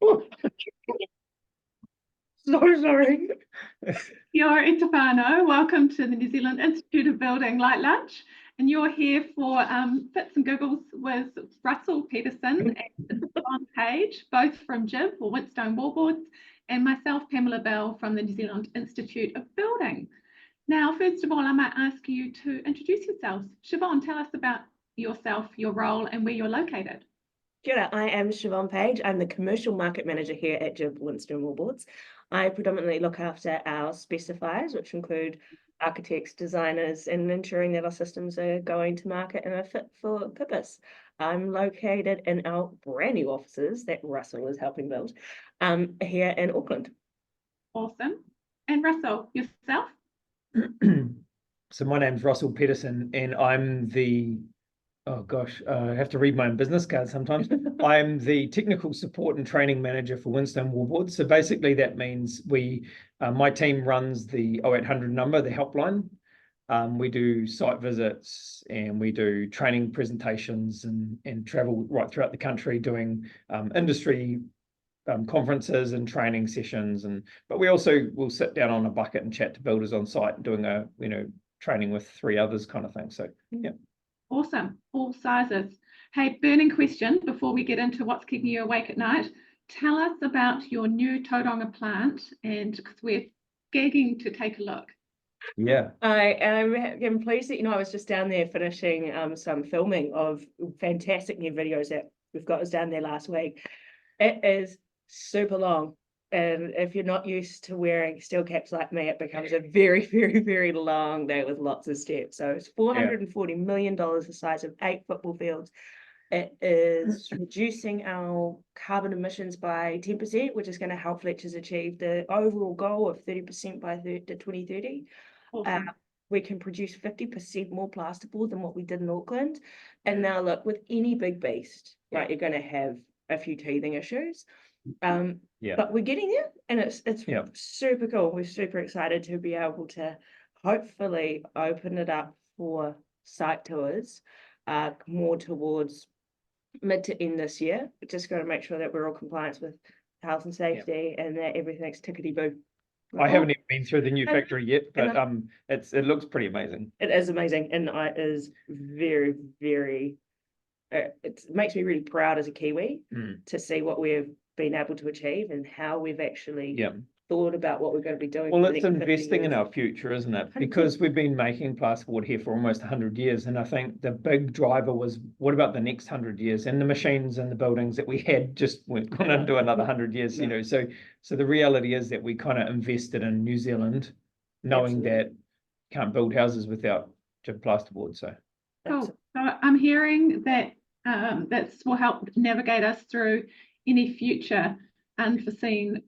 Oh, so sorry. Kia ora e te whānau. Welcome to the New Zealand Institute of Building Light Lunch. And you're here for Fits and Giggles with Russell Pedersen and Siobhan Page, both from JIB or Winstone Wallboards, and myself, Pamela Bell, from the New Zealand Institute of Building. Now, first of all, I might ask you to introduce yourselves. Siobhan, tell us about yourself, your role, and where you're located. Kia ora, I am Siobhan Page. I'm the Commercial Market Manager here at JIB Winstone Wallboards. I predominantly look after our specifiers, which include architects, designers, and ensuring that our systems are going to market and are fit for purpose. I'm located in our brand new offices that Russell is helping build here in Auckland. Awesome. And Russell, yourself? So my name's Russell Pedersen, and I'm the, I have to read my own business card sometimes. I'm the technical support and training manager for Winstone Wallboards. So basically that means my team runs the 0800 number, the helpline. We do site visits and we do training presentations and travel right throughout the country doing industry conferences and training sessions. But we also will sit down on a bucket and chat to builders on site, doing training with 3 others kind of thing. So yeah. Awesome, all sizes. Hey, burning question before we get into what's keeping you awake at night. Tell us about your new Tauranga plant, and because we're gagging to take a look. Yeah, I'm pleased that I was just down there finishing some filming of fantastic new videos that we've got us down there last week. It is super long, and if you're not used to wearing steel caps like me, it becomes a very, very, very long day with lots of steps. So it's $440 million the size of 8 football fields. It is reducing our carbon emissions by 10%, which is going to help Fletcher's achieve the overall goal of 30% by 2030. Awesome. We can produce 50% more plasterboard than what we did in Auckland. And now look, with any big beast, right, you're going to have a few teething issues. But we're getting there, and it's super cool. We're super excited to be able to hopefully open it up for site tours more towards mid to end this year. We're just got to make sure that we're all compliant with health and safety and that everything's tickety-boo. I haven't even been through the new factory yet, but it looks pretty amazing. It is amazing, and it is very, very. It makes me really proud as a Kiwi to see what we've been able to achieve and how we've actually thought about what we're going to be doing. Well, it's investing in our future, isn't it? Because we've been making plasterboard here for almost 100 years. And I think the big driver was, what about the next 100 years? And the machines and the buildings that we had just weren't going to do another 100 years, So the reality is that we kind of invested in New Zealand, knowing that you can't build houses without JIB plasterboard. So cool. So I'm hearing that this will help navigate us through any future unforeseen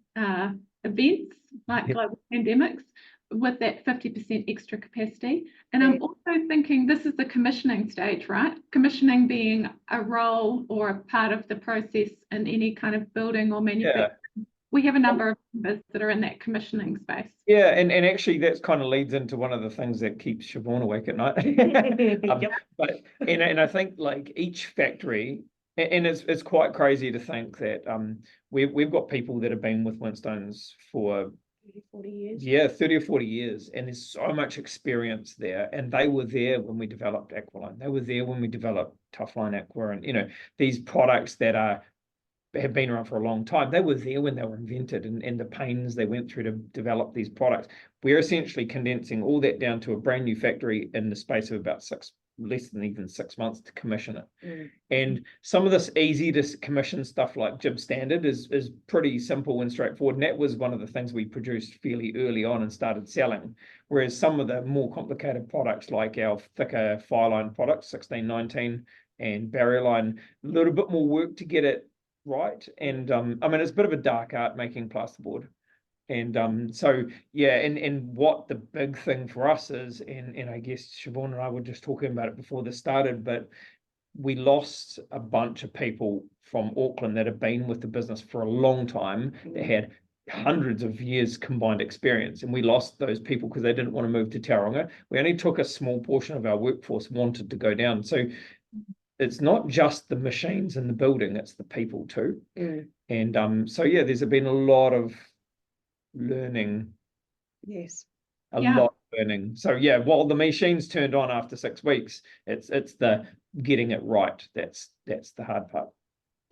events like global pandemics with that 50% extra capacity. And I'm also thinking this is the commissioning stage, right? Commissioning being a role or a part of the process in any kind of building or manufacturing. We have a number of members that are in that commissioning space. Yeah, and actually that kind of leads into one of the things that keeps Siobhan awake at night. But I think like each factory, and it's quite crazy to think that we've got people that have been with Winstones for 40 years. Yeah, 30 or 40 years, and there's so much experience there. And they were there when we developed Aqualine. They were there when we developed Toughline Aqua, and these products that have been around for a long time. They were there when they were invented, and the pains they went through to develop these products. We're essentially condensing all that down to a brand new factory in the space of about less than even 6 months to commission it. And some of this easy to commission stuff like JIB standard is pretty simple and straightforward. And that was one of the things we produced fairly early on and started selling. Whereas some of the more complicated products like our thicker fireline products, 1619 and barrier line, a little bit more work to get it right. And it's a bit of a dark art making plasterboard. And and what the big thing for us is, and I guess Siobhan and I were just talking about it before this started, but we lost a bunch of people from Auckland that have been with the business for a long time, that had hundreds of years combined experience, and we lost those people because they didn't want to move to Tauranga. We only took a small portion of our workforce wanted to go down. So it's not just the machines and the building, it's the people too. And so yeah, there's been a lot of learning, Yes. a Yeah. lot of learning. So yeah, while the machine's turned on after 6 weeks, it's the getting it right. That's the hard part.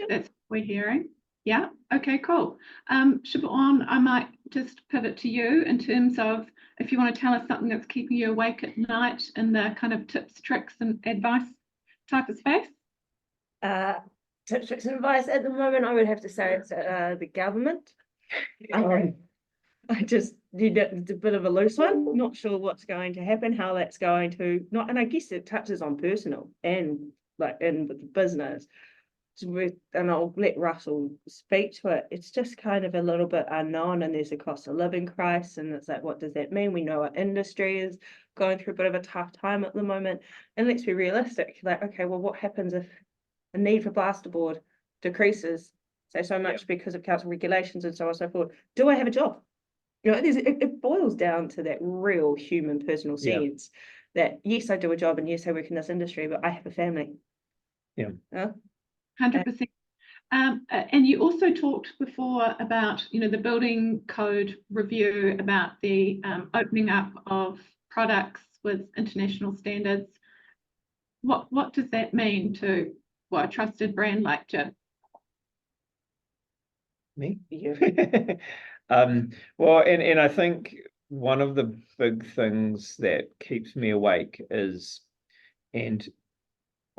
That's what we're hearing. Yeah. Okay, cool. Siobhan, I might just pivot to you in terms of if you want to tell us something that's keeping you awake at night in the kind of tips, tricks, and advice type of space. Tips, tricks, and advice at the moment, I would have to say it's the government. I just it's a bit of a loose one. Not sure what's going to happen, how that's going to not, and I guess it touches on personal and like in with the business. And I'll let Russell speak to it. It's just kind of a little bit unknown, and there's a cost of living crisis, and it's like, what does that mean? We know our industry is going through a bit of a tough time at the moment, and let's be realistic. Like, okay, well, what happens if a need for plasterboard decreases, say so much because of council regulations and so on and so forth? Do I have a job? You know, it boils down to that real human personal sense that yes, I do a job and yes, I work in this industry, but I have a family. Yeah. 100%. And you also talked before about, the building code review, about the opening up of products with international standards. What does that mean to a trusted brand like Jib? Me? Yeah. Well, and I think one of the big things that keeps me awake is, and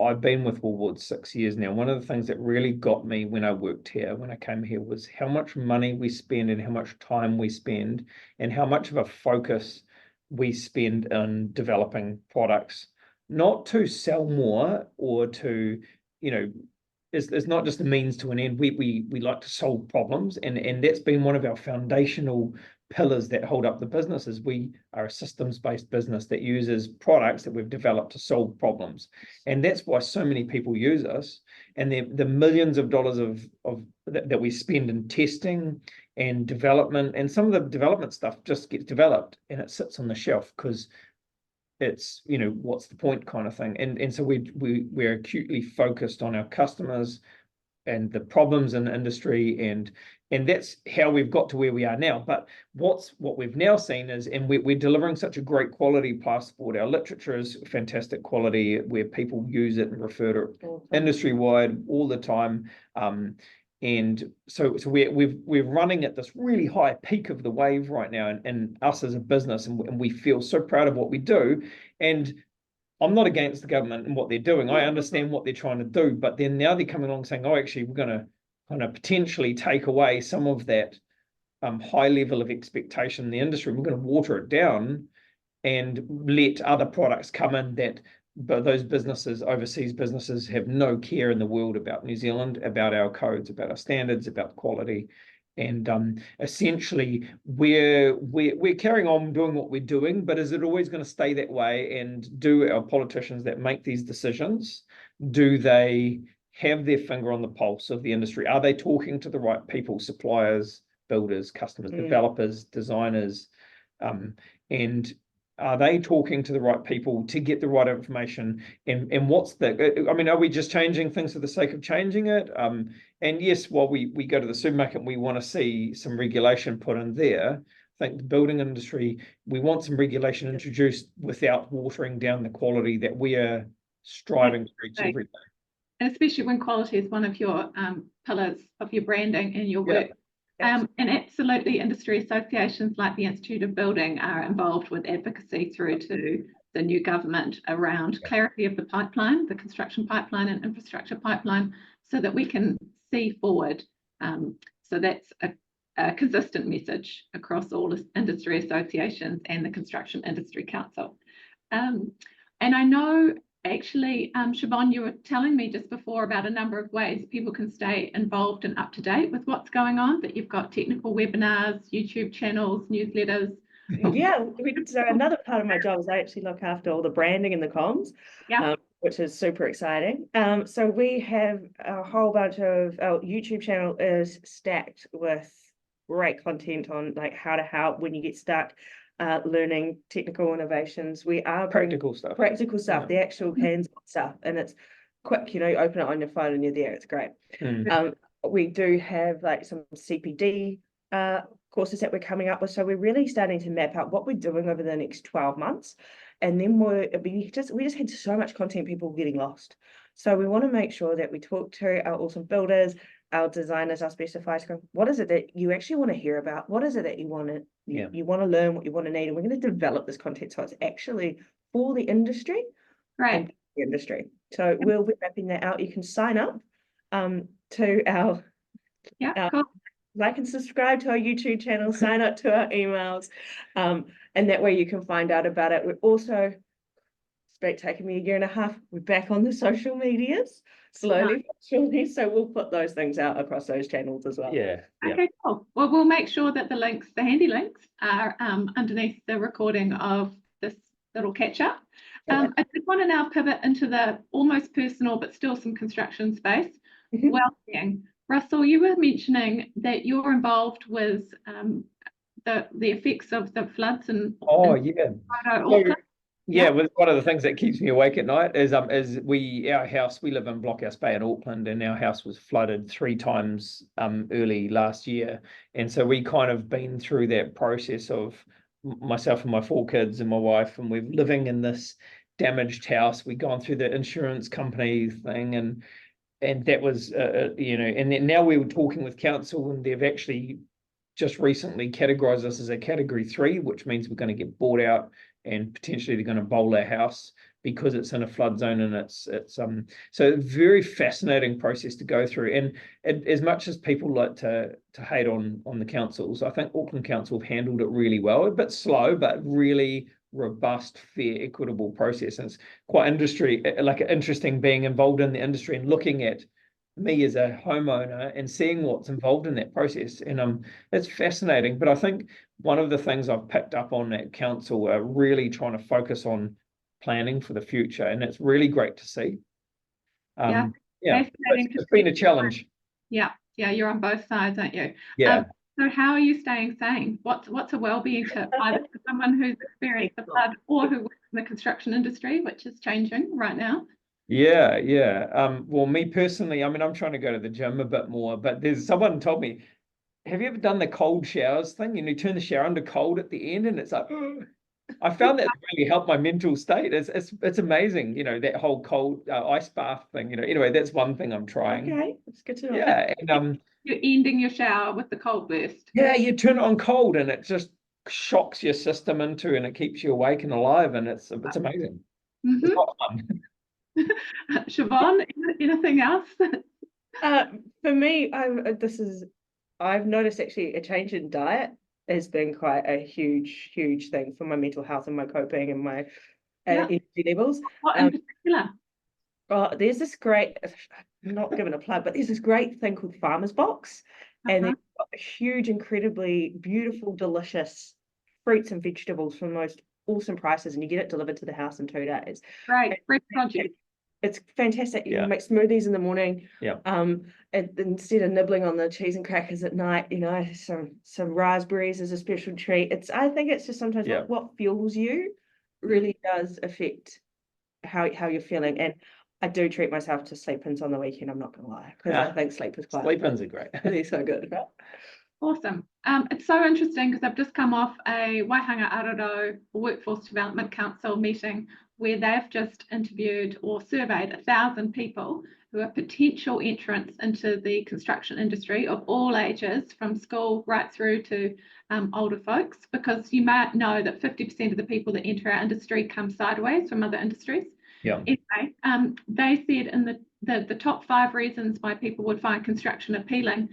I've been with Wallboards 6 years now. One of the things that really got me when I worked here, when I came here, was how much money we spend and how much time we spend and how much of a focus we spend in developing products, not to sell more or to, it's not just a means to an end. We like to solve problems, and that's been one of our foundational pillars that hold up the business. Is we are a systems-based business that uses products that we've developed to solve problems, and that's why so many people use us. And the millions of dollars that we spend in testing and development, and some of the development stuff just gets developed and it sits on the shelf because it's, what's the point kind of thing. And so we're acutely focused on our customers and the problems in the industry, and that's how we've got to where we are now. But what we've now seen is, and we're delivering such a great quality plasterboard. Our literature is fantastic quality, where people use it and refer to it industry-wide all the time. And so we're running at this really high peak of the wave right now, and us as a business, and we feel so proud of what we do. And I'm not against the government and what they're doing. I understand what they're trying to do, but then now they're coming along saying, oh, actually, we're going to kind of potentially take away some of that high level of expectation in the industry. We're going to water it down and let other products come in that, but those businesses, overseas businesses, have no care in the world about New Zealand, about our codes, about our standards, about quality. And essentially, we're carrying on doing what we're doing, but is it always going to stay that way? And do our politicians that make these decisions, do they have their finger on the pulse of the industry? Are they talking to the right people, suppliers, builders, customers, developers, designers, and are they talking to the right people to get the right information? And what's are we just changing things for the sake of changing it? And yes, while we go to the supermarket, we want to see some regulation put in there. I think the building industry, we want some regulation introduced without watering down the quality that we are striving to reach every day. And especially when quality is one of your pillars of your branding and your work. And absolutely, industry associations like the Institute of Building are involved with advocacy through to the new government around clarity of the pipeline, the construction pipeline and infrastructure pipeline, so that we can see forward. So that's a consistent message across all industry associations and the Construction Industry Council. And I know, actually, Siobhan, you were telling me just before about a number of ways people can stay involved and up to date with what's going on, that you've got technical webinars, YouTube channels, newsletters. Yeah, so another part of my job is I actually look after all the branding and the comms, which is super exciting. So we have a whole bunch of, our YouTube channel is stacked with great content on like how to help when you get stuck. Learning technical innovations. We are practical stuff, the actual hands-on stuff, and it's quick. You open it on your phone and you're there. It's great. We do have like some CPD courses that we're coming up with. So we're really starting to map out what we're doing over the next 12 months. And then we just had so much content, people getting lost. So we want to make sure that we talk to our awesome builders, our designers, our specifiers. What is it that you actually want to hear about? What is it that you want to you want to learn, what you want to need? And we're going to develop this content so it's actually for the industry and the industry. So we'll be mapping that out. You can sign up to our cool. like and subscribe to our YouTube channel, sign up to our emails, and that way you can find out about it. We're also, it's taken me a year and a half, we're back on the social medias, slowly, but surely, so we'll put those things out across those channels as well. Yeah. Okay, cool. Well, we'll make sure that the links, the handy links, are underneath the recording of this little catch up. I did want to now pivot into the almost personal, but still some construction space. Well-being. Russell, you were mentioning that you're involved with the effects of the floods and Well, one of the things that keeps me awake at night is our house, we live in Blockhouse Bay in Auckland, and our house was flooded 3 times early last year. And so we kind of been through that process of myself and my 4 kids and my wife, and we're living in this damaged house. We've gone through the insurance company thing, and that was and then now we were talking with council, and they've actually just recently categorized us as a category 3, which means we're going to get bought out, and potentially they're going to bowl our house because it's in a flood zone. And it's so very fascinating process to go through. And as much as people like to hate on the councils, I think Auckland Council have handled it really well. A bit slow, but really robust, fair, equitable process. And it's quite interesting being involved in the industry and looking at me as a homeowner and seeing what's involved in that process. And it's fascinating. But I think one of the things I've picked up on at council are really trying to focus on planning for the future, and it's really great to see. It's been a challenge. Yeah, you're on both sides, aren't you? Yeah. So how are you staying sane? What's a well-being tip either for someone who's experienced the flood or who works in the construction industry, which is changing right now? Well, me personally, I mean, I'm trying to go to the gym a bit more, but there's someone told me, have you ever done the cold showers thing? You turn the shower under cold at the end, and it's like, I found that really helped my mental state. It's amazing, that whole cold ice bath thing. Anyway, that's one thing I'm trying. Okay, that's good to know. Yeah, and you're ending your shower with the cold burst. Yeah, you turn it on cold, and it just shocks your system and it keeps you awake and alive, and it's amazing. It's a lot of fun. Siobhan, anything else? For me, I've noticed actually a change in diet has been quite a huge thing for my mental health and my coping and my energy levels. What in particular? There's this great, I'm not giving a plug, but there's this great thing called Farmer's Box, and they've got huge, incredibly beautiful, delicious fruits and vegetables for the most awesome prices, and you get it delivered to the house in 2 days. Right, fresh produce. It's fantastic. You can make smoothies in the morning. And instead of nibbling on the cheese and crackers at night, some raspberries is a special treat. I think it's just sometimes what fuels you really does affect how you're feeling. And I do treat myself to sleep-ins on the weekend, I'm not gonna lie, because I think sleep is quite sleep-ins are great. They're so good. Awesome. It's so interesting because I've just come off a Waihanga Arodo Workforce Development Council meeting where they've just interviewed or surveyed 1,000 people who are potential entrants into the construction industry of all ages, from school right through to older folks, because you might know that 50% of the people that enter our industry come sideways from other industries. Anyway, they said in the top 5 reasons why people would find construction appealing,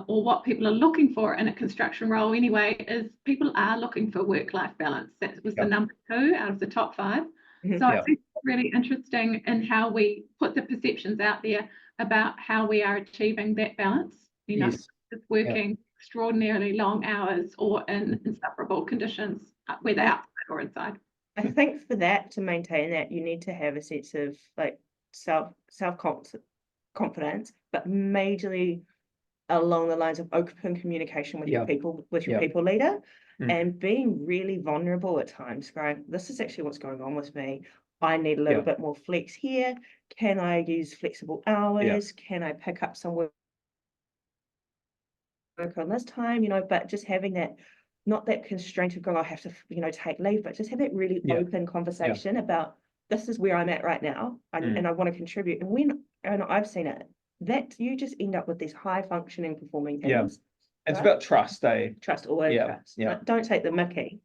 or what people are looking for in a construction role anyway, is people are looking for work-life balance. That was the number 2 out of the top 5. So I think it's really interesting in how we put the perceptions out there about how we are achieving that balance. Just working extraordinarily long hours or in insufferable conditions, whether outside or inside. I think for that, to maintain that, you need to have a sense of like self-confidence, but majorly along the lines of open communication with your people, with your people leader, and being really vulnerable at times, going, this is actually what's going on with me. I need a little bit more flex here. Can I use flexible hours? Can I pick up some work work on this time, but just having that, not that constraint of going, I have to, take leave, but just have that really Yeah. open conversation about this is where I'm at right now, and I want to contribute. And I've seen it, that you just end up with these high functioning performing Yeah. teams. It's right? about trust, eh? Trust, always Yeah, trust. yeah. Don't take the mickey.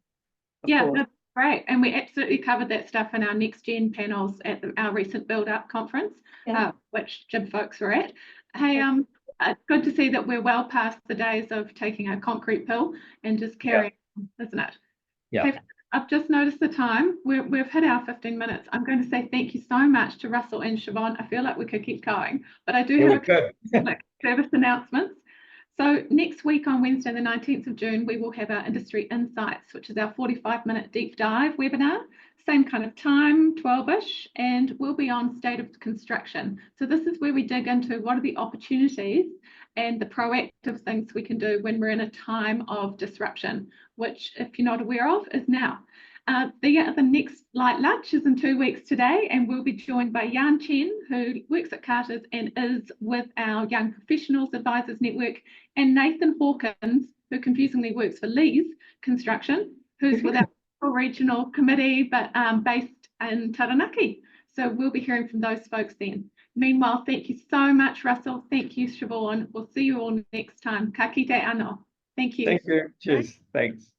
Of Yeah, course. that's great. And we absolutely covered that stuff in our next gen panels at our recent build up conference, Yeah. which Jib folks were at. Hey, good to see that we're well past the days of taking a concrete pill and just carrying on, isn't it? Yeah. Hey, I've just noticed the time. We've hit our 15 minutes. I'm going to say thank you so much to Russell and Siobhan. I feel like we could keep going, but I do have a couple of service announcements. So next week on Wednesday, the 19th of June, we will have our Industry Insights, which is our 45-minute deep dive webinar, same kind of time, 12-ish, and we'll be on state of construction. So this is where we dig into what are the opportunities and the proactive things we can do when we're in a time of disruption, which, if you're not aware of, is now. The next light lunch is in 2 weeks today, and we'll be joined by Yan Chen, who works at Carter's and is with our Young Professionals Advisors Network, and Nathan Hawkins, who confusingly works for Lee's Construction, who's with our regional committee, but based in Taranaki. So we'll be hearing from those folks then. Meanwhile, thank you so much, Russell. Thank you, Siobhan. We'll see you all next time. Ka kite anō. Thank you. Thank you. Cheers. Thanks.